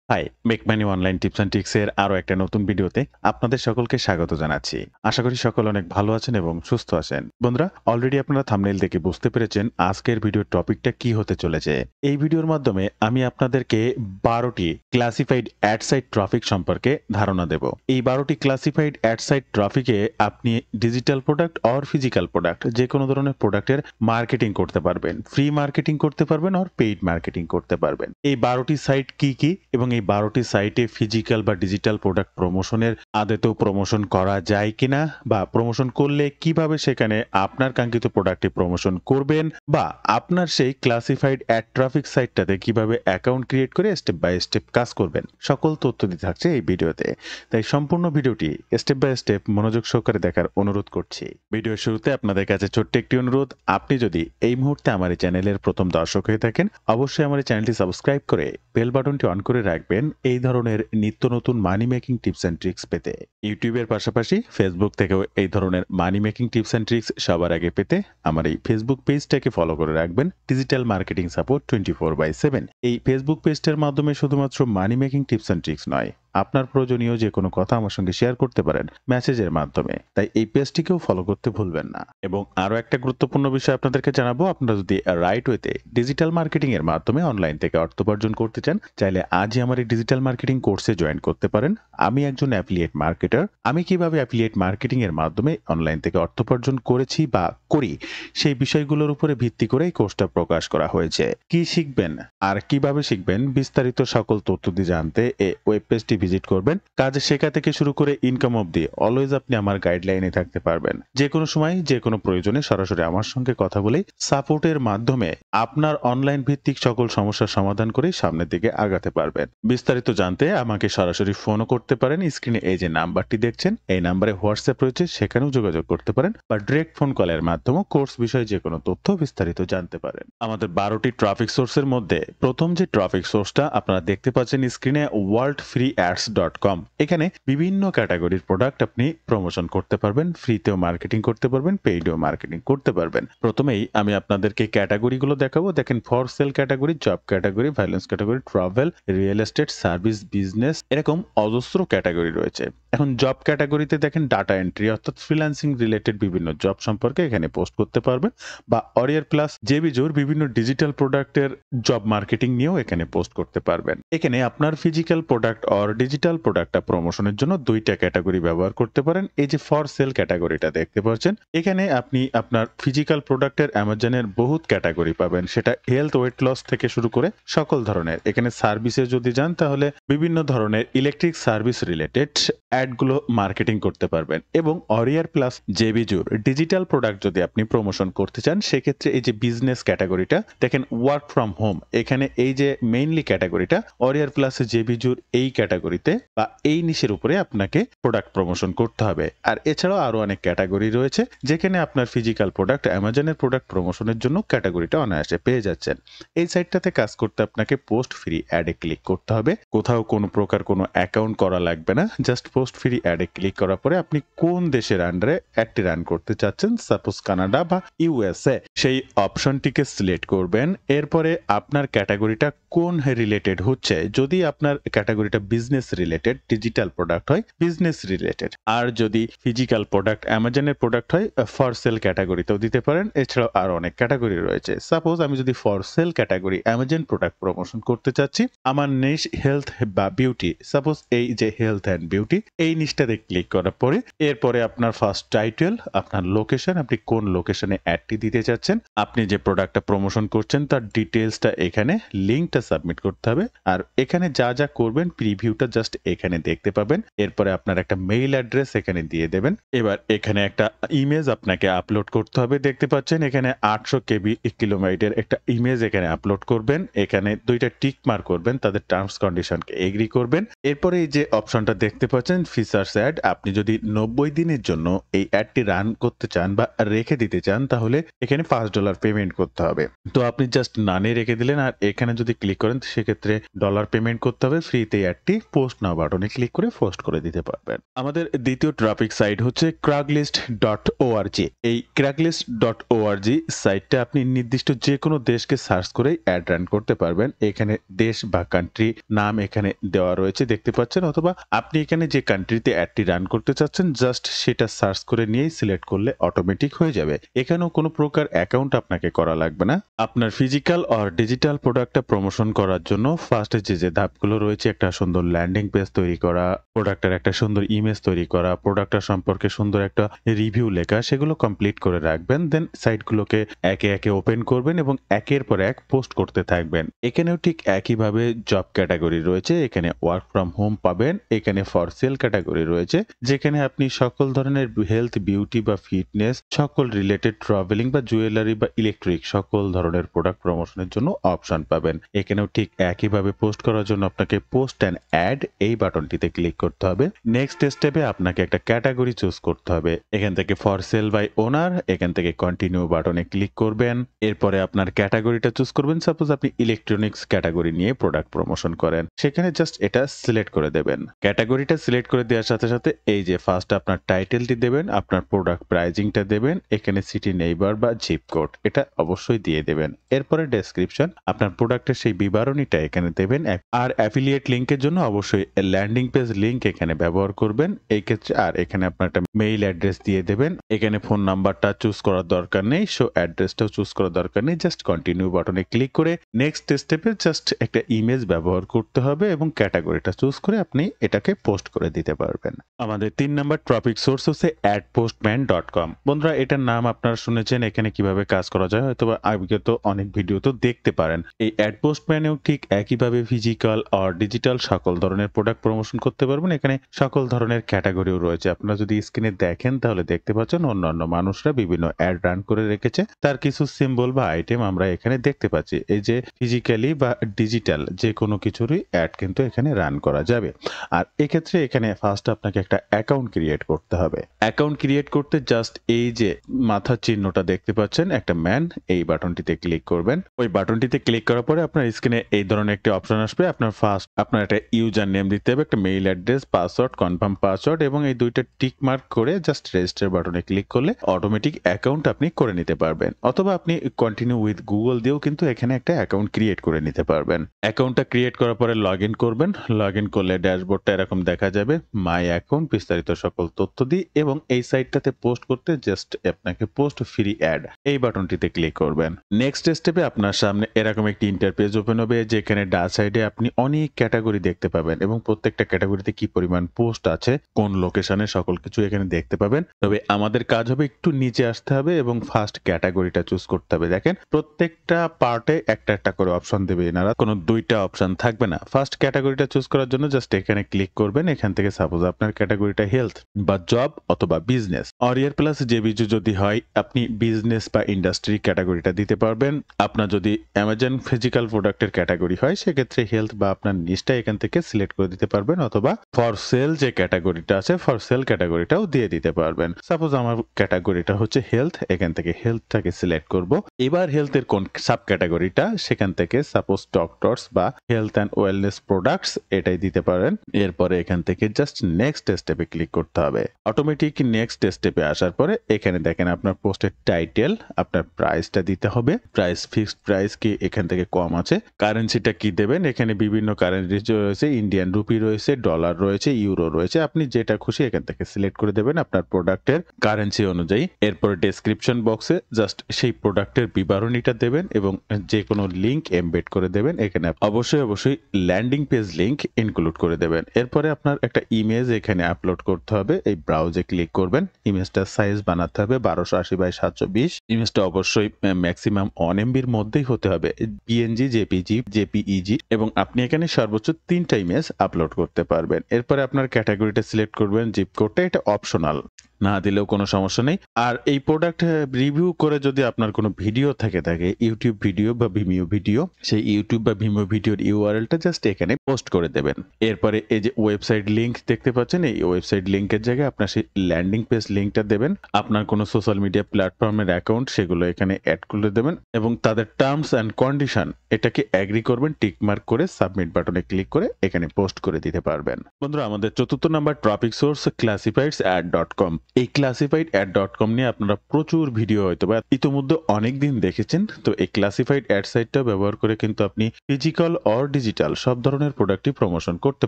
High, make money online tips and tricks এর আরো একটা নতুন ভিডিওতে আপনাদের সকলকে স্বাগত জানাচ্ছি। আশা করি সকল অনেক ভালো আছেন এবং সুস্থ আছেন। বন্ধুরা, অলরেডি আপনারা থাম্বনেইল দেখে বুঝতে পেরেছেন আজকের ভিডিওর টপিকটা কি হতে চলেছে। এই ভিডিওর মাধ্যমে আমি আপনাদেরকে 12টি ক্লাসিফাইড অ্যাড সাইট ট্রাফিক সম্পর্কে ধারণা দেব। এই 12টি ক্লাসিফাইড অ্যাড সাইট ট্রাফিকে আপনি digital product or physical product যে কোনো ধরনের প্রোডাক্টের মার্কেটিং করতে পারবেন। ফ্রি মার্কেটিং করতে পারবেন অর পেইড মার্কেটিং করতে পারবেন। এই 12টি সাইট কি এবং এই 12টি সাইটে ফিজিক্যাল বা ডিজিটাল প্রোডাক্ট প্রমোশনের আদতেও প্রমোশন করা যায় কিনা বা প্রমোশন করলে কিভাবে সেখানে আপনার কাঙ্ক্ষিত প্রোডাক্টটি প্রমোশন করবেন বা আপনার সেই ক্লাসিফাইড অ্যাড ট্রাফিক সাইটটাতে কিভাবে অ্যাকাউন্ট ক্রিয়েট করে স্টেপ বাই স্টেপ কাজ করবেন, সকল তথ্য দিতে থাকছে এই ভিডিওতে। তাই সম্পূর্ণ ভিডিওটি স্টেপ বাই স্টেপ মনোযোগ সহকারে দেখার অনুরোধ করছি। ভিডিওর শুরুতে আপনাদের কাছে ছোট্ট একটি অনুরোধ, আপনি যদি এই মুহূর্তে আমার এই চ্যানেলের প্রথম দর্শক হয়ে থাকেন অবশ্যই আমার এই চ্যানেলটি সাবস্ক্রাইব করে বেল বাটনটি অন করে রাখবেন এই ধরনের নিত্য নতুন মানি মেকিং টিপস অ্যান্ড ট্রিক্স পেতে। ইউটিউবের পাশাপাশি ফেসবুক থেকেও এই ধরনের মানি মেকিং টিপস অ্যান্ড ট্রিক্স সবার আগে পেতে আমার এই ফেসবুক পেজটাকে ফলো করে রাখবেন, ডিজিটাল মার্কেটিং সাপোর্ট 24/7। এই ফেসবুক পেজটার মাধ্যমে শুধুমাত্র মানি মেকিং টিপস অ্যান্ড ট্রিক্স নয়, আপনার প্রয়োজনীয় যে কোনো কথা আমার সঙ্গে শেয়ার করতে পারেন মেসেজের মাধ্যমে। তাই এই পেজটিকেও ফলো করতে ভুলবেন না। এবং আরো একটা গুরুত্বপূর্ণ বিষয় আপনাদেরকে জানাবো, আপনারা যদি রাইট ওয়েতে ডিজিটাল মার্কেটিং এর মাধ্যমে অনলাইন থেকে অর্থ উপার্জন করতে চান, চাইলে আজই আমার এই ডিজিটাল মার্কেটিং কোর্সে জয়েন করতে পারেন। আমি একজন অ্যাফিলিয়েট মার্কেটার। আমি কিভাবে অ্যাফিলিয়েট মার্কেটিং এর মাধ্যমে অনলাইন থেকে অর্থ উপার্জন করেছি বা করি, সেই বিষয়গুলোর উপরে ভিত্তি করে এই কোর্সটা প্রকাশ করা হয়েছে। কি শিখবেন আর কিভাবে শিখবেন বিস্তারিত সকল তথ্য দিয়ে জানতে এই ওয়েব পেজটি ভিজিট করবেন। কাজ শেখা থেকে শুরু করে ইনকাম অবধি অলওয়েজ আপনি আমার গাইডলাইনে থাকতে পারবেন। যে কোনো সময় যে কোনো প্রয়োজনে সরাসরি আমার সঙ্গে কথা বলেই সাপোর্টের মাধ্যমে আপনার অনলাইন ভিত্তিক সকল সমস্যার সমাধান করে সামনের দিকে আগাতে পারবেন। বিস্তারিত জানতে আমাকে সরাসরি ফোনও করতে পারেন। স্ক্রিনে এই যে নাম্বারটি দেখছেন এই নাম্বারে হোয়াটসঅ্যাপ রয়েছে, সেখানেও যোগাযোগ করতে পারেন বা ডিরেক্ট ফোন কলের মাধ্যমে কোর্স বিষয়ে যে কোনো তথ্য বিস্তারিত জানতে পারেন। আমাদের 12টি ট্রাফিক সোর্সের মধ্যে প্রথম যে ট্রাফিক সোর্সটা আপনারা দেখতে পাচ্ছেন স্ক্রিনে, worldfreeads.com। এখানে বিভিন্ন ক্যাটাগরির প্রোডাক্ট আপনি প্রমোশন করতে পারবেন, ফ্রিতেও মার্কেটিং করতে পারবেন, পেইডেও মার্কেটিং করতে পারবেন। প্রথমেই আমি আপনাদেরকে ক্যাটাগরিগুলো দেখাবো। দেখেন, for sale category, job category, violence category, travel, real estate, service, business, এরকম অজস্র ক্যাটাগরি রয়েছে। এখন জব ক্যাটাগরিতে দেখেন ডাটা এন্ট্রি অর্থাৎ ফ্রিল্যান্সিং রিলেটেড বিভিন্ন জব সম্পর্কে এখানে পোস্ট করতে পারবেন বা অরিয়ার প্লাস, জেবিজোর বিভিন্ন ডিজিটাল প্রোডাক্টের জব মার্কেটিং নিয়েও এখানে পোস্ট করতে পারবেন। এখানে আপনার ফিজিক্যাল প্রোডাক্ট অর ডিজিটাল প্রোডাক্টটা প্রমোশনের জন্য দুইটা ক্যাটাগরি ব্যবহার করতে পারেন। এই যে ফর সেল ক্যাটাগরিটা দেখতে পাচ্ছেন, এখানে আপনি আপনার ফিজিক্যাল প্রোডাক্টের অ্যামাজনের বহুত ক্যাটাগরি পাবেন, সেটা হেলথ, ওয়েট লস থেকে শুরু করে সকল ধরনের। এখানে সার্ভিসে যদি যান তাহলে বিভিন্ন ধরনের ইলেকট্রিক সার্ভিস রিলেটেড অ্যাডগুলো মার্কেটিং করতে পারবেন। এবং অরিয়ার প্লাস, জেবিজুর ডিজিটাল প্রোডাক্ট যদি আপনি প্রমোশন করতে চান সেক্ষেত্রে এই যে বিজনেস ক্যাটাগরিটা দেখেন, ওয়ার্ক ফ্রম হোম, এখানে এই যে মেইনলি ক্যাটাগরিটা অরিয়ার প্লাস জেবিজুর এই ক্যাটাগরিতে বা এই নিশের উপরে আপনাকে প্রোডাক্ট প্রমোশন করতে হবে। আর এছাড়াও আরো অনেক ক্যাটাগরি রয়েছে যেখানে আপনার ফিজিক্যাল প্রোডাক্ট অ্যামাজনের প্রোডাক্ট প্রমোশনের জন্য ক্যাটাগরিটা অনায়াসে পেয়ে যাচ্ছেন। এই সাইটটাতে কাজ করতে আপনাকে পোস্ট ফ্রি অ্যাডে ক্লিক করতে হবে। কোথাও কোনো প্রকার কোনো অ্যাকাউন্ট করা লাগবে না, জাস্ট পোস্ট ফ্রি অ্যাডে ক্লিক করার পরে আপনি কোন দেশের আন্ডারে অ্যাডটি রান করতে চাচ্ছেন, সাপোজ কানাডা বা ইউএসএ, সেই অপশনটিকে সিলেক্ট করবেন। এরপরে আপনার ক্যাটাগরিটা কোন রিলেটেড হচ্ছে, যদি আপনার ক্যাটাগরিটা বিজনেস রিলেটেড ডিজিটাল প্রোডাক্ট হয় বিজনেস রিলেটেড, আর যদি ফিজিক্যাল প্রোডাক্ট অ্যামাজনের প্রোডাক্ট হয় ফর সেল ক্যাটাগরিতেও দিতে পারেন। এছাড়াও আরো অনেক ক্যাটাগরি রয়েছে। সাপোজ আমি যদি for sale category Amazon product promotion করতে চাচ্ছি, আমার নিশ হেলথ বা বিউটি, সাপোজ এই যে হেলথ অ্যান্ড বিউটি, এই নিশটাতে ক্লিক করার পরে এরপরে আপনার ফার্স্ট টাইটেল, আপনার লোকেশন, আপনি কোন লোকেশনে অ্যাডটি দিতে চাচ্ছেন, আপনি যে প্রোডাক্টটা প্রমোশন করছেন তার ডিটেলসটা এখানে, লিঙ্কটা সাবমিট করতে হবে। আর এখানে যা যা করবেন প্রিভিউটা জাস্ট এখানে দেখতে পাবেন। এরপরে আপনার একটা মেইল অ্যাড্রেস এখানে দিয়ে দেবেন। এবার এখানে একটা ইমেজ আপনাকে আপলোড করতে হবে। দেখতে পাচ্ছেন এখানে 800 কেবি কিলোবাইটের একটা ইমেজ এখানে আপলোড করবেন। এখানে দুইটা টিক মার্ক করবেন, তাদের টার্মস কন্ডিশনকে এগ্রি করবেন। এরপরে এই যে অপশনটা দেখতে পাচ্ছেন ফিচার্স অ্যাড, আপনি যদি 90 দিনের জন্য এই অ্যাডটি রান করতে চান বা রেখে দিতে চান তাহলে এখানে $5 পেমেন্ট করতে হবে। তো আপনি জাস্ট নানে রেখে দিলেন আর এখানে যদি ক্লিক করেন সেক্ষেত্রে ডলার পেমেন্ট করতে হবে, ফ্রিতে অ্যাডটি পোস্ট নাও বাটনে ক্লিক করে পোস্ট করে দিতে পারবেন। আমাদের দ্বিতীয় ট্রাফিক সাইট হচ্ছে craigslist.org। এই craigslist.org সাইটটা আপনি নির্দিষ্ট যে কোনো দেশকে সার্চ করেই অ্যাড রান করতে পারবেন। এখানে দেশ বা কান্ট্রি নাম এখানে দেওয়া রয়েছে দেখতে পাচ্ছেন, অথবা আপনি এখানে যে কান্ট্রিতে অ্যাডটি রান করতে চাচ্ছেন জাস্ট সেটা সার্চ করে নিয়েই সিলেক্ট করলে অটোমেটিক হয়ে যাবে। এখানেও কোনো প্রকার অ্যাকাউন্ট আপনাকে করা লাগবে না। আপনার ফিজিক্যাল অর ডিজিটাল প্রোডাক্টটা প্রমোশন করার জন্য ফার্স্টে যে ধাপগুলো রয়েছে, একটা সুন্দর ল্যান্ডিং পেজ তৈরি করা, প্রোডাক্টের একটা সুন্দর ইমেজ তৈরি করা, প্রোডাক্টটা সম্পর্কে সুন্দর একটা রিভিউ লেখা, সেগুলো কমপ্লিট করে রাখবেন। দেন সাইটগুলোকে একে একে ওপেন করবেন এবং একের পর এক পোস্ট করতে থাকবেন। এখানেও ঠিক একইভাবে জব ক্যাটাগরি রয়েছে, এখানে ওয়ার্ক ফ্রম হোম পাবেন, এখানে ফর সেল ক্যাটাগরি রয়েছে যেখানে আপনি সকল ধরনের হেলথ, বিউটি বা ফিটনেস, সকল রিলেটেড ট্রাভেলিং বা জুয়েলারি বা ইলেকট্রিক সকল ধরনের প্রোডাক্ট প্রমোশনের জন্য অপশন পাবেন। এখানেও ঠিক একইভাবে পোস্ট করার জন্য আপনাকে পোস্ট অ্যান্ড অ্যাড এই বাটনটিতে ক্লিক করতে হবে। নেক্সট স্টেপে আপনাকে একটা ক্যাটাগরি চুজ করতে হবে। এখান থেকে ফর সেল বাই ওনার, এখান থেকে কন্টিনিউ বাটনে ক্লিক করবেন। এরপরে আপনার ক্যাটাগরিটা চুজ করবেন। সাপোজ আপনি ইলেকট্রনিক্স ক্যাটাগরি নিয়ে প্রোডাক্ট প্রমোশন করেন, সেখানে জাস্ট এটা সিলেক্ট করে দেবেন। ক্যাটাগরিটা সিলেক্ট করে দেওয়ার সাথে সাথে এই যে ফার্স্ট আপনার টাইটেলটি দেবেন, আপনার প্রোডাক্ট প্রাইজিংটা দেবেন, এখানে সিটি, নেইবার বা জিপ কোড এটা অবশ্যই দিয়ে দেবেন। এরপরে ডেসক্রিপশন, আপনার প্রোডাক্টের সেই বিবরণীটা এখানে দেবেন। আর অ্যাফিলিয়েট লিংকের জন্য অবশ্যই ল্যান্ডিং পেজ লিংক এখানে ব্যবহার করবেন এই ক্ষেত্রে। আর এখানে আপনার একটা মেইল অ্যাড্রেস দিয়ে দেবেন। এখানে ফোন নাম্বারটা চুজ করার দরকার নেই, শো অ্যাড্রেসটাও চুজ করার দরকার নেই। জাস্ট কন্টিনিউ বাটনে ক্লিক করে নেক্সট স্টেপে জাস্ট একটা ইমেজ ব্যবহার করতে হবে এবং ক্যাটাগরিটা চুজ করে আপনি এটাকে পোস্ট করে দিতে পারবেন। আমাদের 3 নাম্বার টপিক সোর্স হচ্ছে adpostman.com। বন্ধুরা, এটার নাম আপনারা শুনেছেন, এখানে কিভাবে কাজ করা যায় হয়তো আগে তো অনেক ভিডিও তো দেখতে পারেন। এই অ্যাডপোস্টম্যানেও ঠিক একইভাবে ফিজিক্যাল আর ডিজিটাল সকল ধরনের প্রোডাক্ট প্রমোশন করতে পারবেন। এখানে সকল ধরনের ক্যাটাগরিও রয়েছে। আপনারা যদি স্ক্রিনে দেখেন তাহলে দেখতে পাচ্ছেন অন্যান্য মানুষরা বিভিন্ন অ্যাড রান করে রেখেছে, তার কিছু সিম্বল বা আইটেম আমরা এখানে দেখতে পাচ্ছি। এই যে ফিজিক্যালি বা ডিজিটাল যে কোনো কিছুরই অ্যাড কিন্তু এখানে রান করা যাবে। আর এক্ষেত্রে এখানে ফার্স্ট আপনাকে একটা অ্যাকাউন্ট ক্রিয়েট করতে হবে। অ্যাকাউন্ট ক্রিয়েট করতে জাস্ট এই যে মাথার চিহ্নটা দেখতে পাচ্ছেন একটা ম্যান, এই বাটনটিতে ক্লিক করবেন। ওই বাটনটিতে ক্লিক করার পরে আপনার স্ক্রিনে এই ধরনের একটা অপশন আসবে। আপনার ফার্স্ট আপনার একটা ইউজার নেম দিতে হবে, একটা mail address, password, confirm password এবং এই দুইটা টিক মার্ক করে জাস্ট রেজিস্টার বাটনে ক্লিক করলে অটোমেটিক অ্যাকাউন্ট আপনি করে নিতে পারবেন। অথবা আপনি কন্টিনিউ উইথ গুগল দিয়েও কিন্তু এখানে একটা অ্যাকাউন্ট ক্রিয়েট করে নিতে পারবেন। অ্যাকাউন্টটা ক্রিয়েট করার পরে লগ ইন করবেন। লগ ইন করলে ড্যাশবোর্ডটা এরকম দেখা যাবে, মাই অ্যাকাউন্ট, বিস্তারিত সকল তথ্য দিই এবং এই সাইটটাতে পোস্ট করতে জাস্ট আপনাকে পোস্ট ফ্রি অ্যাড এই বাটনটিতে ক্লিক করবেন। নেক্সট স্টেপে আপনার সামনে এরকম একটি ইন্টারপেজ ওপেন হবে যেখানে ডান সাইডে আপনি অনেক ক্যাটাগরি দেখতে পাবেন এবং প্রত্যেকটা ক্যাটাগরিতে কি পরিমাণ পোস্ট আছে, কোন লোকেশনে, সকল কিছু এখানে দেখতে পাবেন। তবে আমাদের কাজ হবে একটু নিচে আসতে হবে এবং ফার্স্ট ক্যাটাগরিটা চুজ করতে হবে। দেখেন প্রত্যেকটা পার্টে একটা একটা করে অপশন দেবে, এনারা কোনো দুইটা অপশন থাকবে না। ফার্স্ট ক্যাটাগরিটা চুজ করার জন্য জাস্ট এখানে ক্লিক করবেন। এখান থেকে সাপোজ আপনার ক্যাটাগরিটা হেলথ বা জব অথবা বিজনেস অর ইয়ার প্লাস যে বিজু যদি হয় আপনি বিজনেস বা ইন্ডাস্ট্রি ক্যাটাগরিটা দিতে পারবেন। আপনার যদি অ্যামাজন ফিজিক্যাল প্রোডাক্টের ক্যাটাগরি হয় সেক্ষেত্রে হেলথ বা আপনার নিচটা এখান থেকে সিলেক্ট করে দিতে পারবেন, অথবা ফর সেল যে ক্যাটাগরিটা আছে ফর সেল ক্যাটাগরিটাও দিয়ে দিতে পারবেন। সাপোজ আমার ক্যাটাগরিটা হচ্ছে হেলথ, এখান থেকে হেলথটাকে সিলেক্ট করব। এবার হেলথের কোন সাব ক্যাটাগরিটা সেখান থেকে সাপোজ ডক্টরস বা হেলথ অ্যান্ড ওয়েলনেস প্রোডাক্টস এটাই দিতে পারেন। এরপরে এখান থেকে জাস্ট নেক্সট স্টেপে ক্লিক করতে হবে। অটোমেটিক নেক্সট স্টেপে আসার পরে এখানে দেখেন আপনার পোস্টের টাইটেল, আপনার প্রাইসটা দিতে হবে। প্রাইস ফিক্সড প্রাইস কি এখান থেকে কম আছে, কারেন্সিটা কি দেবেন, এখানে বিভিন্ন কারেন্সি রয়েছে, ইন্ডিয়ান রুপি রয়েছে, ডলার রয়েছে, ইউরো রয়েছে, আপনি যেটা খুশি এখান থেকে সিলেক্ট করে দেবেন আপনার প্রোডাক্টের কারেন্সি অনুযায়ী। এরপর ডেসক্রিপশন বক্সে জাস্ট সেই প্রোডাক্টের বিবরণীটা দেবেন এবং যে কোনো লিংক এমবেড করে দেবেন। এখানে অবশ্যই ল্যান্ডিং পেজ লিংক ইনক্লুড করে দেবেন। এরপরে আপনার একটা ইমেজ এখানে আপলোড করতে হবে। এই ব্রাউজে ক্লিক করবেন, ইমেজটার সাইজ বানাতে হবে 1280x720। ইমেজটা অবশ্যই ম্যাক্সিমাম 1 MB এর মধ্যেই হতে হবে, পিএনজি, জেপিজি, জেপিইজি এবং আপনি এখানে সর্বোচ্চ 3টা ইমেজ আপলোড করতে পারবেন। এরপরে আপনার ক্যাটাগরিটা সিলেক্ট করবেন, জিপ কোডটা এটা অপশনাল। না দিলেও কোনো সমস্যা নেই। আর এই প্রোডাক্ট রিভিউ করে যদি আপনার কোনো ভিডিও থেকে থাকে, YouTube ভিডিও বা Vimeo ভিডিও, সেই YouTube বা Vimeo ভিডিওর URL টা জাস্ট এখানে পোস্ট করে দেবেন। এরপরে এই যে ওয়েবসাইট লিংক দেখতে পাচ্ছেন, এই ওয়েবসাইট লিংকের জায়গায় আপনার সেই ল্যান্ডিং পেজ লিংকটা দেবেন। আপনার কোনো সোশ্যাল মিডিয়া প্ল্যাটফর্মের অ্যাকাউন্ট সেগুলো এখানে এড করে দেবেন এবং তাদের টার্মস অ্যান্ড কন্ডিশন এটাকে এগ্রি করবেন, টিক মার্ক করে সাবমিট বাটনে ক্লিক করে এখানে পোস্ট করে দিতে পারবেন। বন্ধুরা, আমাদের চতুর্থ নাম্বার টপিক সোর্স classifieds.ad.com। এই classified.ad.com নিয়ে আপনারা প্রচুর ভিডিও হয়তোবা ইতিমধ্যে অনেকদিন দেখেছেন। তো এই ক্লাসিফাইড অ্যাড সাইটটা ব্যবহার করে কিন্তু আপনি ফিজিক্যাল অর ডিজিটাল সব ধরনের প্রোডাক্টই প্রমোশন করতে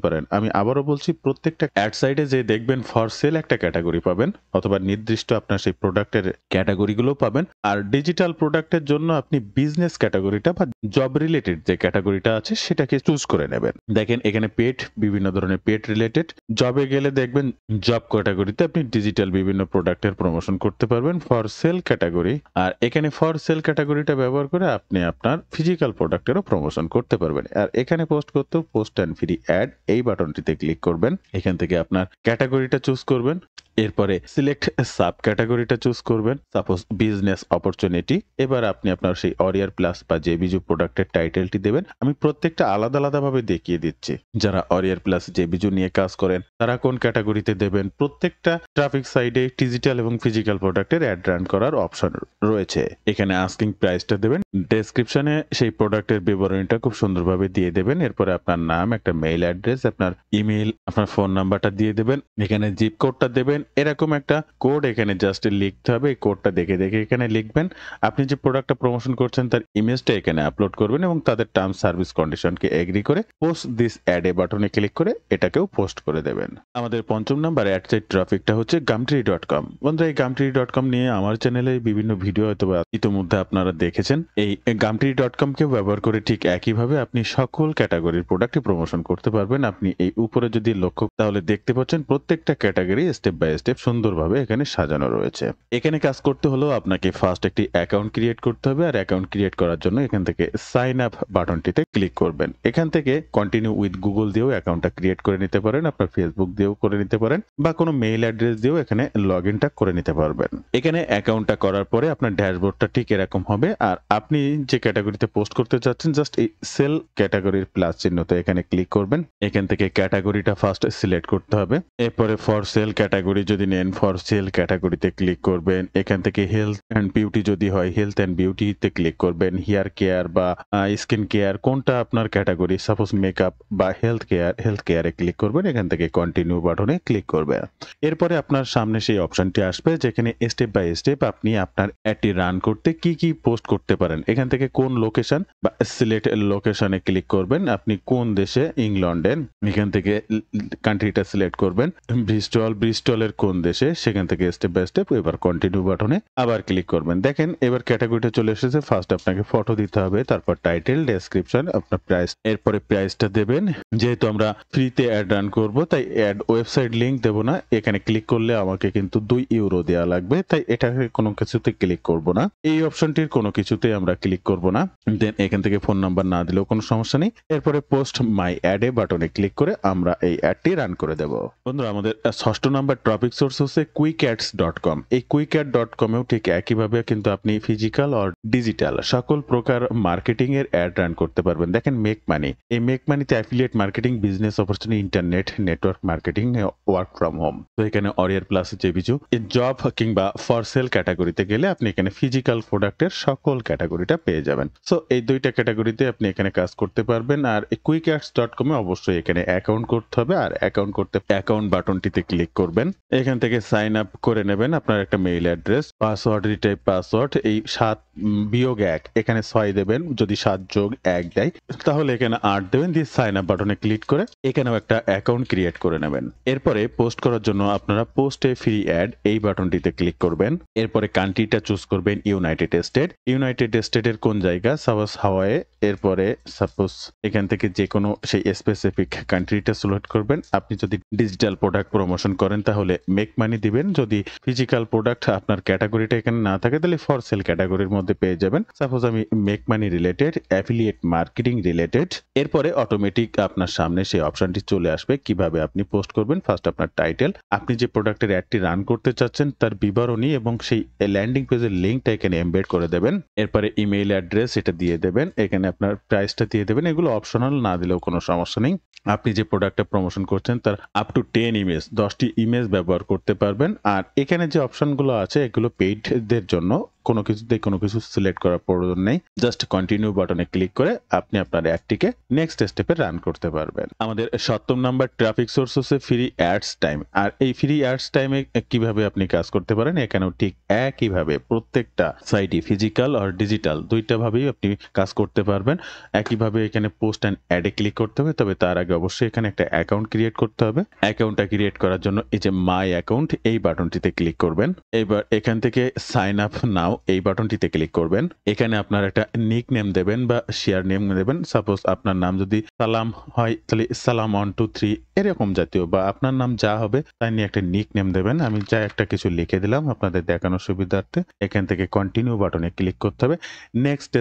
পারেন। আমি আবারও বলছি, প্রত্যেকটা অ্যাড সাইটে যে দেখবেন ফর সেল একটা ক্যাটাগরি পাবেন, অথবা নির্দিষ্ট আপনার সেই প্রোডাক্টের ক্যাটাগরিগুলো পাবেন। আর ডিজিটাল প্রোডাক্টের জন্য আপনি বিজনেস ক্যাটাগরিটা বা জব রিলেটেড যে ক্যাটাগরিটা আছে সেটাকে চুজ করে নেবেন। দেখেন এখানে পেড, বিভিন্ন ধরনের পেড রিলেটেড। জবে গেলে দেখবেন জব ক্যাটাগরিতে আপনি ডিজিটাল বিভিন্ন প্রোডাক্টের প্রমোশন করতে পারবেন ফর সেল ক্যাটাগরি। আর এখানে ফর সেল ক্যাটাগরিটা ব্যবহার করে আপনি আপনার ফিজিক্যাল প্রোডাক্টেরও প্রমোশন করতে পারবেন। আর এখানে পোস্ট করতেও পোস্ট অ্যান্ড ফ্রি অ্যাড এই বাটনটিতে ক্লিক করবেন। এখান থেকে আপনার ক্যাটাগরিটা চুজ করবেন। এরপরে সিলেক্ট সাব ক্যাটাগরিটা চুজ করবেন, সাপোজ বিজনেস অপরচুনিটি। এবার আপনি আপনার সেই অরিয়ার প্লাস বা জেবিজু প্রোডাক্টের টাইটেলটি দেবেন। আমি প্রত্যেকটা আলাদা আলাদাভাবে দেখিয়ে দিচ্ছি। যারা অরিয়ার প্লাস জেবিজু নিয়ে কাজ করেন তারা কোন ক্যাটাগরিতে দেবেন। প্রত্যেকটা ট্রাফিক সাইডে ডিজিটাল এবং ফিজিক্যাল প্রোডাক্টের অ্যাড রান করার অপশন রয়েছে। এখানে আস্কিং প্রাইসটা দেবেন, ডেসক্রিপশনে সেই প্রোডাক্টের বিবরণীটা খুব সুন্দরভাবে দিয়ে দেবেন। এরপরে আপনার নাম, একটা মেইল অ্যাড্রেস, আপনার ইমেল, আপনার ফোন নাম্বারটা দিয়ে দেবেন। এখানে জিপ কোডটা দেবেন। এরকম একটা কোড এখানে জাস্ট লিখতে হবে। এই কোডটা দেখে দেখে এখানে লিখবেন। আপনি যে প্রোডাক্টটা প্রমোশন করছেন তার ইমেজটা এখানে আপলোড করবেন এবং তাদের টার্মস সার্ভিস কন্ডিশনকে এগ্রি করে পোস্ট দিস অ্যাড এ বাটনে ক্লিক করে এটাকেও পোস্ট করে দেবেন। আমাদের পঞ্চম নাম্বার অ্যাড সাইট ট্রাফিকটা হচ্ছে gumtree.com। বন্ধুরা, এই gumtree.com নিয়ে আমার চ্যানেলে বিভিন্ন ভিডিও হয়তো ইতিমধ্যে আপনারা দেখেছেন। এই gumtree.com কে ব্যবহার করে ঠিক একইভাবে আপনি সকল ক্যাটাগরির প্রোডাক্টই প্রমোশন করতে পারবেন। আপনি এই উপরে যদি লক্ষ্য তাহলে দেখতে পাচ্ছেন প্রত্যেকটা ক্যাটাগরি স্টেপ বাই স্টেপ সুন্দরভাবে এখানে সাজানো রয়েছে। এখানে কাজ করতে হলেও আপনাকে ফার্স্ট একটি অ্যাকাউন্ট ক্রিয়েট করতে হবে। আর অ্যাকাউন্ট ক্রিয়েট করার জন্য এখান থেকে সাইন আপ বাটনটিতে ক্লিক করবেন। এখান থেকে কন্টিনিউ উইথ গুগল দিয়েও অ্যাকাউন্টটা ক্রিয়েট করে নিতে পারেন, আপনার ফেসবুক দিয়েও করে নিতে পারেন, বা কোনো মেইল অ্যাড্রেস দিয়েও এখানে লগ ইনটা করে নিতে পারবেন। এখানে অ্যাকাউন্টটা করার পরে আপনার ড্যাশবোর্ডটা ঠিক এরকম হবে। আর আপনি যে ক্যাটাগরিতে পোস্ট করতে চাচ্ছেন জাস্ট এই সেল ক্যাটাগরির প্লাস চিহ্নতে এখানে ক্লিক করবেন। এখান থেকে ক্যাটাগরিটা ফার্স্ট সিলেক্ট করতে হবে। এরপরে ফর সেল ক্যাটাগরি যদি নেন ফর সেল ক্যাটাগরিতে ক্লিক করবেন। এখান থেকে হেলথ অ্যান্ড বিউটি যদি হয় হেলথ অ্যান্ড বিউটিতে ক্লিক করবেন। হেয়ার কেয়ার বা স্কিন কেয়ার কোনটা আপনার ক্যাটাগরি, সাপোজ মেকআপ বা হেলথ কেয়ারে ক্লিক করবেন। এখান থেকে কন্টিনিউ বাটনে ক্লিক করবেন। এরপরে আপনার সামনে সেই অপশনটি আসবে যেখানে স্টেপ বাই স্টেপ আপনি আপনার অ্যাডটি রান করতে কি কি পোস্ট করতে পারেন। এখান থেকে কোন লোকেশন বা সিলেক্ট লোকেশনে ক্লিক করবেন। আপনি কোন দেশে, ইংল্যান্ডের, এখান থেকে কান্ট্রিটা সিলেক্ট করবেন। ব্রিস্টলের কোন দেশে, সেখান থেকে স্টেপ বাই স্টেপ এবার কন্টিনিউ বাটনে আবার ক্লিক করবেন। দেখেন এবার ক্যাটাগরিটা চলে এসেছে। ফার্স্ট আপনাকে ফটো দিতে হবে, তারপর টাইটেল, ডেসক্রিপশন, আপনার প্রাইস, এরপরে প্রাইসটা দেবেন। যেহেতু আমরা ফ্রিতে অ্যাড রান করব তাই অ্যাড ওয়েবসাইট লিংক দেব না। এখানে ক্লিক করলে আমাকে কিন্তু 2 ইউরো দেওয়া লাগবে, তাই এটাকে কোনো কিছুতে ক্লিক করব না। এই অপশনটির কোনো কিছুতে আমরা ক্লিক করব না। দেন এখান থেকে ফোন নাম্বার না দিলেও কোনো সমস্যা নেই। এরপরে পোস্ট মাই অ্যাড এ বাটনে ক্লিক করে আমরা এই অ্যাডটি রান করে দেব। বন্ধুরা, আমাদের ষষ্ঠ নাম্বার টপিক সোর্স হচ্ছে quickads.com। এই quickads.com এও ঠিক একইভাবে কিন্তু আপনি ফিজিক্যাল আর ডিজিটাল সকল প্রকার মার্কেটিং এর অ্যাড রান করতে পারবেন। দেখেন মেক মানি, এই মেক মানিতে affiliate marketing, business opportunity, internet network marketing, work from home. তো এখানে অরিয়ার প্লাস জেবিজু জব কিংবা ফর সেল ক্যাটাগরিতে গেলে আপনি এখানে ফিজিক্যাল প্রোডাক্টের সকল ক্যাটাগরিটা পেয়ে যাবেন। সো এই দুইটা ক্যাটাগরিতে আপনি এখানে কাজ করতে পারবেন। আর quickads.com এ অবশ্যই এখানে অ্যাকাউন্ট করতে হবে। আর অ্যাকাউন্ট করতে অ্যাকাউন্ট বাটনটিতে ক্লিক করবেন। এখান থেকে সাইন আপ করে নেবেন আপনার একটা mail address, password, retype password, এই 7+1 এখানে 6 দেবেন। যদি 7+1 দেয় তাহলে এখানে 8 দেবেন, দিয়ে সাইন আপ বাটনে ক্লিক করে এখানেও একটা অ্যাকাউন্ট ক্রিয়েট করে নেবেন। এরপরে পোস্ট করার জন্য আপনারা পোস্ট এ ফ্রি অ্যাড এই বাটনটিতে ক্লিক করবেন। এরপরে কান্ট্রিটা চুজ করবেন ইউনাইটেড স্টেট। ইউনাইটেড স্টেটের কোন জায়গা, সাপোজ হাওয়াই। এরপরে সাপোজ এখান থেকে যে কোনো সেই স্পেসিফিক কান্ট্রিটা সিলেক্ট করবেন। আপনি যদি ডিজিটাল প্রোডাক্ট প্রমোশন করেন তাহলে মেক মানি দিবেন। যদি ফিজিক্যাল প্রোডাক্ট আপনার ক্যাটাগরিটা এখানে না থাকে তাহলে ফর সেল ক্যাটাগরির মধ্যে মধ্যে পেয়ে যাবেন। সাপোজ আমি make money related, affiliate marketing related, এরপরে অটোমেটিক আপনার সামনে সেই অপশনটি চলে আসবে কিভাবে আপনি পোস্ট করবেন। ফার্স্ট আপনার টাইটেল, আপনি যে প্রোডাক্টের অ্যাডটি রান করতে চাচ্ছেন তার বিবরণী এবং সেই ল্যান্ডিং পেজের লিঙ্কটা এখানে এমবেড করে দেবেন। এরপরে ইমেইল অ্যাড্রেস এটা দিয়ে দেবেন, এখানে আপনার প্রাইসটা দিয়ে দেবেন। এগুলো অপশনাল, না দিলেও কোনো সমস্যা নেই। আপনি যে প্রোডাক্টটা প্রমোশন করছেন তার আপ টু 10 ইমেজ, 10টি ইমেজ ব্যবহার করতে পারবেন। আর এখানে যে অপশনগুলো আছে এগুলো পেইডদের জন্য, কোনো কিছুতেই কোনো কিছু সিলেক্ট করার প্রয়োজন নেই। জাস্ট কন্টিনিউ বাটনে ক্লিক করে আপনি আপনার অ্যাডটিকে নেক্সট স্টেপে রান করতে পারবেন। আমাদের 7 নাম্বার ট্রাফিক সোর্স হচ্ছে ফ্রি অ্যাডস টাইম। আর এই ফ্রি অ্যাডস টাইমে কিভাবে আপনি কাজ করতে পারেন, এখানেও ঠিক একইভাবে প্রত্যেকটা সাইটই ফিজিক্যাল আর ডিজিটাল দুইটা ভাবেই আপনি কাজ করতে পারবেন। একইভাবে এখানে পোস্ট অ্যান্ড অ্যাডে ক্লিক করতে হবে, তবে তার আগে অবশ্যই এখানে একটা অ্যাকাউন্ট ক্রিয়েট করতে হবে। অ্যাকাউন্টটা ক্রিয়েট করার জন্য এই যে মাই অ্যাকাউন্ট এই বাটনটিতে ক্লিক করবেন। এবার এখান থেকে সাইন আপ নাও এই বাটনটিতে ক্লিক করবেন। এখানে আপনার একটা নিক নেম দেবেন বা শেয়ার নেম দেবেন। সাপোজ আপনার নাম যদি সালাম হয় তাহলে সালাম 1 2 3 এরকম জাতীয়, বা আপনার নাম যা হবে তাই নিয়ে একটা নিক নেম দেবেন। আমি যা একটা কিছু লিখে দিলাম আপনাদের দেখানোর সুবিধার্থে। এখান থেকে কন্টিনিউ বাটনে ক্লিক করতে হবে। নেক্সট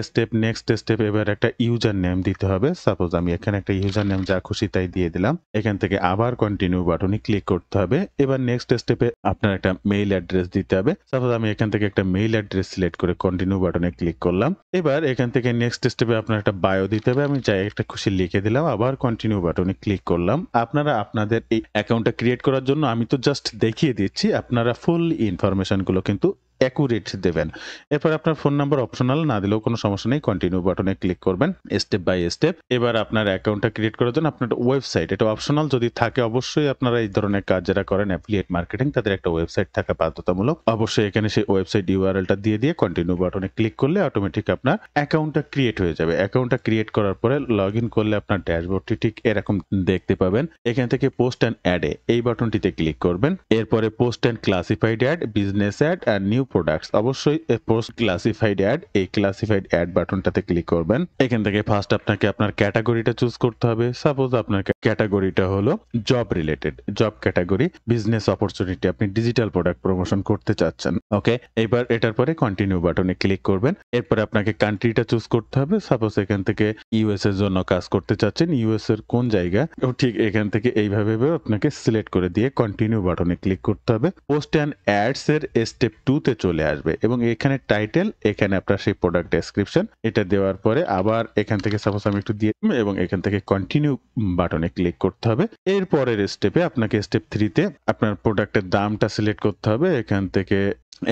স্টেপ, এবার একটা ইউজার নেম দিতে হবে। সাপোজ আমি এখানে একটা ইউজার নেম যা খুশি তাই দিয়ে দিলাম। এখান থেকে আবার কন্টিনিউ বাটনে ক্লিক করতে হবে। এবার নেক্সট স্টেপে আপনার একটা মেইল অ্যাড্রেস দিতে হবে। সাপোজ আমি এখান থেকে একটা মেইল অ্যাড্রেস সিলেক্ট করে কন্টিনিউ বাটনে ক্লিক করলাম। এবার এখান থেকে নেক্সট স্টেপে আপনার একটা বায়ো দিতে হবে। আমি যাই একটা খুশি লিখে দিলাম, আবার কন্টিনিউ বাটনে ক্লিক করলাম। আপনারা আপনাদের এই অ্যাকাউন্টটা ক্রিয়েট করার জন্য আমি তো জাস্ট দেখিয়ে দিচ্ছি, আপনারা ফুল ইনফরমেশন গুলো কিন্তু অ্যাকুরেট দেবেন। এরপর আপনার ফোন নাম্বার অপশনাল, না দিলেও কোনো সমস্যা নেই। কন্টিনিউ বাটনে ক্লিক করবেন স্টেপ বাই স্টেপ। এবার আপনার অ্যাকাউন্টটা ক্রিয়েট করার জন্য আপনার ওয়েবসাইট, এটা অপশনাল, যদি থাকে অবশ্যই আপনারা এই ধরনের কাজ যারা করেন অ্যাফিলিয়েট মার্কেটিং তাদের একটা ওয়েবসাইট থাকা বাধ্যতামূলক। অবশ্যই এখানে সেই ওয়েবসাইট ইউআরএলটা দিয়ে কন্টিনিউ বাটনে ক্লিক করলে অটোমেটিক আপনার অ্যাকাউন্টটা ক্রিয়েট হয়ে যাবে। অ্যাকাউন্টটা ক্রিয়েট করার পরে লগ ইন করলে আপনার ড্যাশবোর্ডটি ঠিক এরকম দেখতে পাবেন। এখান থেকে পোস্ট অ্যান্ড অ্যাডে এই বাটনটিতে ক্লিক করবেন। এরপরে post and classified ad, business ad আর নিউ প্রোডাক্টস, অবশ্যই পোস্ট ক্লাসিফাইড অ্যাড, এই ক্লাসিফাইড অ্যাড বাটনটাতে ক্লিক করবেন। এখান থেকে ফার্স্ট আপনাকে আপনার ক্যাটাগরিটা চুজ করতে হবে। সাপোজ আপনার ক্যাটাগরিটা হলো job related, job category, business opportunity, আপনি ডিজিটাল প্রোডাক্ট প্রমোশন করতে চাচ্ছেন। ওকে, এবার এটার পরে কন্টিনিউ বাটনে ক্লিক করবেন। এরপরে আপনাকে কান্ট্রিটা চুজ করতে হবে। সাপোজ এখান থেকে ইউএস এর জন্য কাজ করতে চাচ্ছেন, ইউএস এর কোন জায়গা, ঠিক এখান থেকে এইভাবে আপনাকে সিলেক্ট করে দিয়ে কন্টিনিউ বাটনে ক্লিক করতে হবে। পোস্ট অ্যান্ড অ্যাডস এর স্টেপ 2 তে চলে আসবে এবং এখানে টাইটেল, এখানে আপনার সেই প্রোডাক্ট ডেসক্রিপশন এটা দেওয়ার পরে আবার এখান থেকে সাপোজ আমি একটু দিয়ে এবং এখান থেকে কন্টিনিউ বাটনে ক্লিক করতে হবে। এর পরের স্টেপে আপনাকে স্টেপ 3 তে আপনার প্রোডাক্টের দামটা সিলেক্ট করতে হবে। এখান থেকে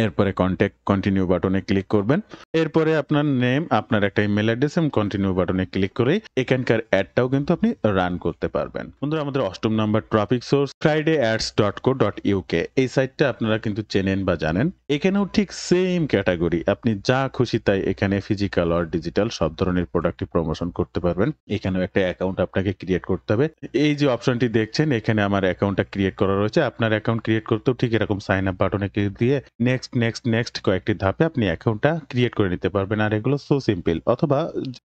এরপরে কন্ট্যাক্ট কন্টিনিউ বাটনে ক্লিক করবেন। এরপরে আপনার নেম, আপনার একটা ইমেল অ্যাড্রেস এবং কন্টিনিউ বাটনে ক্লিক করে এখানকার অ্যাডটাও কিন্তু আপনি রান করতে পারবেন। বন্ধুরা, আমাদের 8 নাম্বার ট্রাফিক সোর্স fridayads.co.uk, এই সাইটটা আপনারা কিন্তু চেনেন বা জানেন। এখানেও ঠিক সেম ক্যাটাগরি, আপনি যা খুশি তাই এখানে ফিজিক্যাল আর ডিজিটাল সব ধরনের প্রোডাক্টই প্রমোশন করতে পারবেন। এখানেও একটা অ্যাকাউন্ট আপনাকে ক্রিয়েট করতে হবে। এই যে অপশনটি দেখছেন এখানে আমার অ্যাকাউন্টটা ক্রিয়েট করা রয়েছে। আপনার অ্যাকাউন্ট ক্রিয়েট করতেও ঠিক এরকম সাইন আপ বাটনে ক্লিক দিয়ে নেক্সট কয়েকটি ধাপে আপনি অ্যাকাউন্টটা ক্রিয়েট করে নিতে পারবেন। আর এগুলো সো সিম্পল। অথবা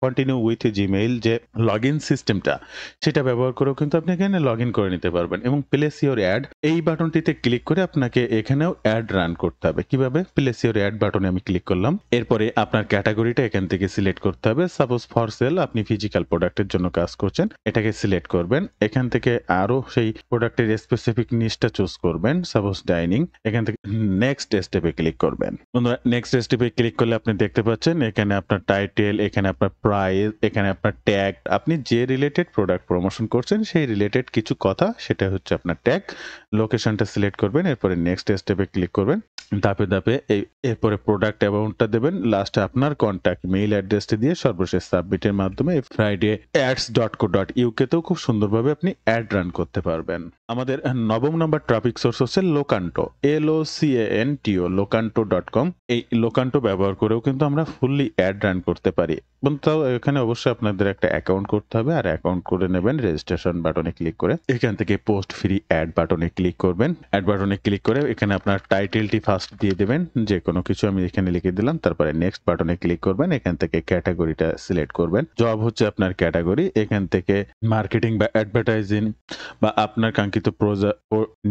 কন্টিনিউ উইথ জিমেইল যে লগ ইন সিস্টেমটা সেটা ব্যবহার করেও কিন্তু আপনি এখানে লগ ইন করে নিতে পারবেন। এবং প্লেস ইওর অ্যাড এই বাটনটিতে ক্লিক করে আপনাকে এখানেও অ্যাড রান করতে হবে। কিভাবে? প্লেস ইওর অ্যাড বাটনে আমি ক্লিক করলাম। এরপরে আপনার ক্যাটাগরিটা এখান থেকে সিলেক্ট করতে হবে। সাপোজ ফর সেল, আপনি ফিজিক্যাল প্রোডাক্টের জন্য কাজ করছেন, এটাকে সিলেক্ট করবেন। এখান থেকে আরো সেই প্রোডাক্টের স্পেসিফিক নিশটা চুজ করবেন। সাপোজ ডাইনিং, এখান থেকে নেক্সট স্টেপে ক্লিক করবেন। বন্ধুরা, নেক্সট স্টেপে ক্লিক করলে আপনি দেখতে পাচ্ছেন এখানে আপনার টাইটেল, এখানে আপনার প্রাইস, এখানে আপনার ট্যাগ, আপনি যে রিলেটেড প্রোডাক্ট প্রমোশন করছেন সেই রিলেটেড কিছু কথা, সেটা হচ্ছে আপনার ট্যাগ। লোকেশনটা সিলেক্ট করবেন, এরপরে নেক্সট স্টেপে ক্লিক করবেন। ধাপে ধাপে এরপরে প্রোডাক্ট অ্যামাউন্টটা দেবেন, লাস্টে আপনার কন্ট্যাক্ট মেইল অ্যাড্রেসটি দিয়ে সর্বশেষ সাবমিটের মাধ্যমে fridayads.co.uk তেও খুব সুন্দরভাবে আপনি অ্যাড রান করতে পারবেন। আমাদের 9 নম্বর ট্রাফিক সোর্স হচ্ছে লোকান্টো, LOCANTO, লোকান্টো.com। এই লোকান্টো ব্যবহার করেও কিন্তু আমরা ফুললি অ্যাড রান করতে পারি। তাও এখানে অবশ্যই আপনাদের একটা অ্যাকাউন্ট করতে হবে, আর অ্যাকাউন্ট করে নেবেন। রেজিস্ট্রেশন বাটনে ক্লিক করে এখান থেকে পোস্ট ফ্রি অ্যাড বাটনে ক্লিক করবেন। অ্যাড বাটনে ক্লিক করে এখানে আপনার টাইটেলটি ফার্স্ট দিয়ে দেবেন, যে কোনো কিছু আমি এখানে লিখে দিলাম। তারপরে নেক্সট বাটনে ক্লিক করবেন। এখান থেকে ক্যাটাগরিটা সিলেক্ট করবেন। জব হচ্ছে আপনার ক্যাটাগরি। এখান থেকে মার্কেটিং বা অ্যাডভার্টাইজিং বা আপনার কাঙ্ক্ষিত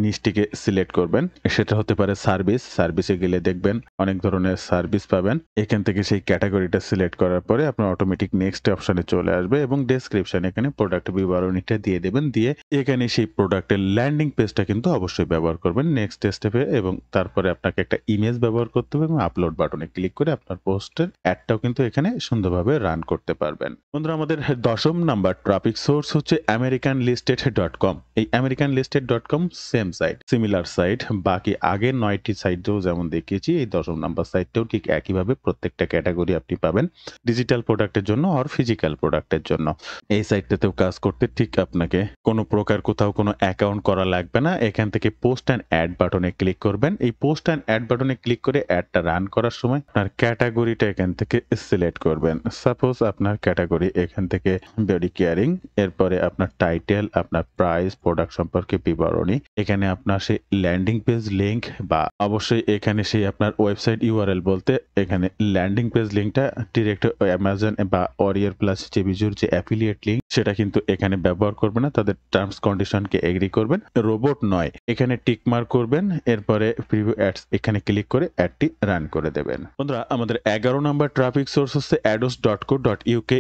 নিশটিকে সিলেক্ট করবেন। সেটা হতে পারে সার্ভিস নিচে গেলে দেখবেন অনেক ধরনের সার্ভিস পাবেন। এখান থেকে সেই ক্যাটাগরিটা সিলেক্ট করার পরে আপনার অটোমেটিক নেক্সট অপশনে চলে আসবে এবং ডেসক্রিপশন এখানে প্রোডাক্ট বিবরণীটা দিয়ে দেবেন। দিয়ে এখানে সেই প্রোডাক্টের ল্যান্ডিং পেজটা কিন্তু অবশ্যই ব্যবহার করবেন নেক্সট স্টেপে, এবং তারপরে আপনাকে একটা ইমেজ ব্যবহার করতে হবে এবং আপলোড বাটনে ক্লিক করে আপনার পোস্টের অ্যাডটাও কিন্তু এখানে সুন্দরভাবে রান করতে পারবেন। বন্ধুরা, আমাদের 10ম নাম্বার ট্রাফিক সোর্স হচ্ছে americanlisted.com। এই americanlisted.com same site, similar site. বাকি আগের 9টি সাইটেও যেমন দেখিয়েছি, এই 10ম নাম্বার সাইটটাও ঠিক একইভাবে প্রত্যেকটা ক্যাটাগরি আপনি পাবেন ডিজিটাল প্রোডাক্টের জন্য আর ফিজিক্যাল প্রোডাক্টের জন্য। এই সাইটটাতেও কাজ করতে ঠিক আপনাকে কোনো প্রকার কোথাও কোনো অ্যাকাউন্ট করা লাগবে না। এখান থেকে পোস্ট অ্যান্ড অ্যাড বাটনে ক্লিক করবেন। এই পোস্ট অ্যান্ড অ্যাড বাটনে ক্লিক করে অ্যাডটা রান করার সময় আপনার ক্যাটাগরিটা এখান থেকে সিলেক্ট করবেন। সাপোজ আপনার ক্যাটাগরি এখান থেকে বডি কেয়ারিং, এরপরে আপনার টাইটেল, আপনার প্রাইস, প্রোডাক্ট সম্পর্কে বিবরণী, এখানে আপনার সেই ল্যান্ডিং পেজ লিংক বা অবশ্যই এখানে সেই আপনার ওয়েবসাইট ইউআরএল বলতে এখানে ল্যান্ডিং পেজ লিংকটা ডিরেক্ট অ্যামাজন বা অরিয়ার প্লাস জেবিজুর যে অ্যাফিলিয়েট লিংক সেটা কিন্তু এখানে ব্যবহার করবে না। তাদের টার্মস কন্ডিশনকে এগ্রি করবেন। রোবট নয়, এখানে টিক মার্ক করবেন। এরপরে প্রিভিউ অ্যাডস এখানে ক্লিক করে অ্যাডটি রান করে দেবেন। বন্ধুরা, আমাদের 11 নম্বর ট্রাফিক সোর্স হচ্ছে ados.co.uk,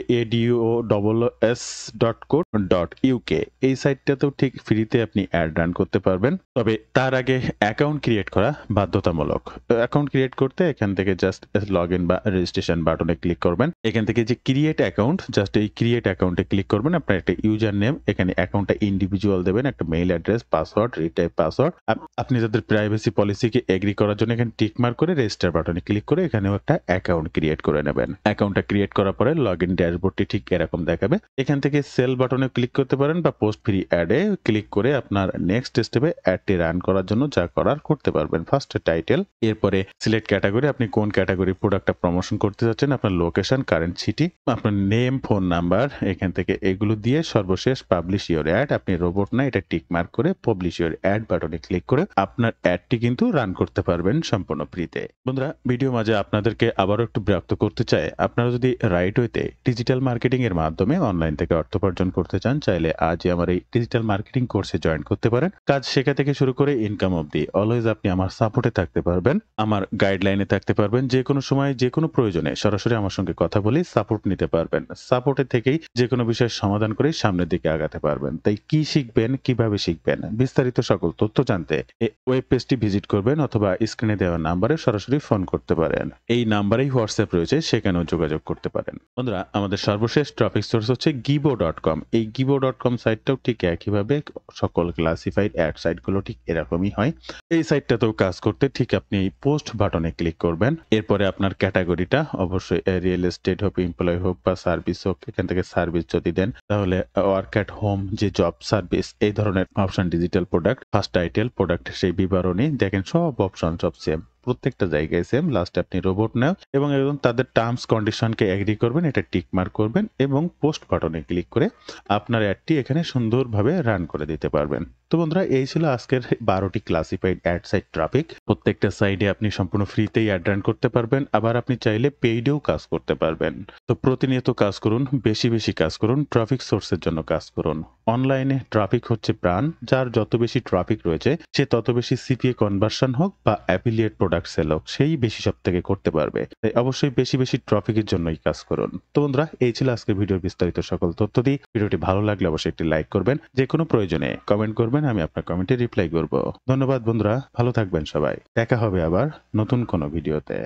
ados.co.uk। এই সাইটটাতেও ঠিক ফ্রিতে আপনি অ্যাড রান করতে পারবেন, তবে তার আগে অ্যাকাউন্ট ক্রিয়েট করা বাধ্যতামূলক। অ্যাকাউন্ট ক্রিয়েট করতে এখান থেকে জাস্ট লগ ইন বা রেজিস্ট্রেশন বাটনে ক্লিক করবেন। এখান থেকে যে ক্রিয়েট অ্যাকাউন্ট, জাস্ট এই ক্রিয়েট অ্যাকাউন্টে ক্লিক করবেন। আপনার একটা ইউজার নেম, এখানে অ্যাকাউন্টটা ইন্ডিভিজুয়াল দেবেন, একটা mail address, password, retype password. আপনি যাদের প্রাইভেসি পলিসিকে এগ্রি করার জন্য এখানে টিক মার্ক করে রেজিস্টার বাটনে ক্লিক করে এখানেও একটা অ্যাকাউন্ট ক্রিয়েট করে নেবেন। অ্যাকাউন্টটা ক্রিয়েট করার পরে লগ ইন ড্যাশবোর্ডটি ঠিক এরকম দেখাবে। এখান থেকে সেল বাটনে ক্লিক করতে পারেন বা পোস্ট ফ্রি অ্যাডে ক্লিক করে আপনার নেক্সট স্টেপে অ্যাডটি রান করার জন্য যা করার করতে পারবেন। ফার্স্ট টাইটেল, এরপরে সিলেক্ট ক্যাটাগরি, আপনি কোন ক্যাটাগরি প্রোডাক্টটা প্রমোশন করতে যাচ্ছেন, আপনার লোকেশন, কারেন্ট সিটি, আপনার নেম, ফোন নাম্বার, এখান থেকে এগুলো দিয়ে সর্বশেষ পাবলিশ ইওর অ্যাড। আপনি রোবট না, এটা টিক মার্ক করে পাবলিশ ইওর অ্যাড বাটনে ক্লিক করে আপনার অ্যাডটি কিন্তু রান করতে পারবেন সম্পূর্ণ ফ্রিতে। বন্ধুরা, ভিডিও মাঝে আপনাদেরকে আবারও একটু বিরক্ত করতে চাই, আপনারা যদি রাইট ওয়েতে ডিজিটাল মার্কেটিং এর মাধ্যমে অনলাইন থেকে অর্থ উপার্জন করতে চান, চাইলে আজই আমার এই ডিজিটাল মার্কেটিং কোর্সে জয়েন করতে পারেন। কাজ শেখা থেকে শুরু করে ইনকাম অবধি অলওয়েজ আপনি আমার সাপোর্টে থাকতে পারবেন, আমার গাইডলাইনে থাকতে পারবেন। যে কোনো সময় যে কোনো প্রয়োজনে সরাসরি আমার সঙ্গে কথা বলে সাপোর্ট নিতে পারবেন। সাপোর্টে থেকেই যে কোনো বিষয়ের সমাধান করে সামনের দিকে আগাতে পারবেন। তাই কি শিখবেন, কিভাবে শিখবেন, বিস্তারিত সকল তথ্য জানতে এই ওয়েব পেজটি ভিজিট করবেন অথবা স্ক্রিনে দেওয়া নাম্বারে সরাসরি ফোন করতে পারেন। এই নাম্বারেই হোয়াটসঅ্যাপ রয়েছে, সেখানেও যোগাযোগ করতে পারেন। বন্ধুরা, আমাদের সর্বশেষ ট্রাফিক সোর্স হচ্ছে gibo.com। এই gibo.com সাইটটাও ঠিক একইভাবে সকল ক্লাসিফাইড অ্যাড সাইটগুলো ঠিক এরকমই হয়। এই সাইটটাতেও কাজ করতে ঠিক আপনি এই পোস্ট বাটনে ক্লিক করবেন। এরপরে আপনার ক্যাটাগরিটা অবশ্যই রিয়েল এস্টেট হোক, এমপ্লয় হোক বা সার্ভিস হোক, এখান থেকে সার্ভিস যদি দেন তাহলে ওয়ার্ক অ্যাট হোম, যে জব সার্ভিস, এই ধরনের option, digital product, first title, product সেই বিবরণী দেখেন, সব অপশন সব সেম, প্রত্যেকটা জায়গায় সেম। লাস্টে আপনি রোবট নাও এবং একদম তাদের টার্মস কন্ডিশনকে এগ্রি করবেন, এটা টিক মার্ক করবেন এবং পোস্ট বাটনে ক্লিক করে আপনার অ্যাডটি এখানে সুন্দরভাবে রান করে দিতে পারবেন। তো বন্ধুরা, এই ছিল আজকের 12টি ক্লাসিফাইড অ্যাড সাইট ট্রাফিক। প্রত্যেকটা সাইডে আপনি সম্পূর্ণ ফ্রিতেই অ্যাড রান করতে পারবেন, আবার আপনি চাইলে পেইডেও কাজ করতে পারবেন। তো প্রতিনিয়ত কাজ করুন, বেশি বেশি কাজ করুন, ট্রাফিক সোর্সের জন্য কাজ করুন। অনলাইনে ট্রাফিক হচ্ছে প্রাণ, যার যত বেশি ট্রাফিক রয়েছে সে তত বেশি সিপিএ কনভার্সন হোক বা অ্যাফিলিয়েট প্রোডাক্ট সেল হোক, সেই বেশি সব থেকে করতে পারবে। তাই অবশ্যই বেশি বেশি ট্রাফিকের জন্যই কাজ করুন। তো বন্ধুরা, এই ছিল আজকের ভিডিওর বিস্তারিত সকল তথ্য দিয়ে। ভিডিওটি ভালো লাগলে অবশ্যই একটি লাইক করবেন, যে কোনো প্রয়োজনে কমেন্ট করবেন, আমি আপনার কমেন্টে রিপ্লাই করব। ধন্যবাদ বন্ধুরা, ভালো থাকবেন সবাই। দেখা হবে আবার নতুন কোনো ভিডিওতে।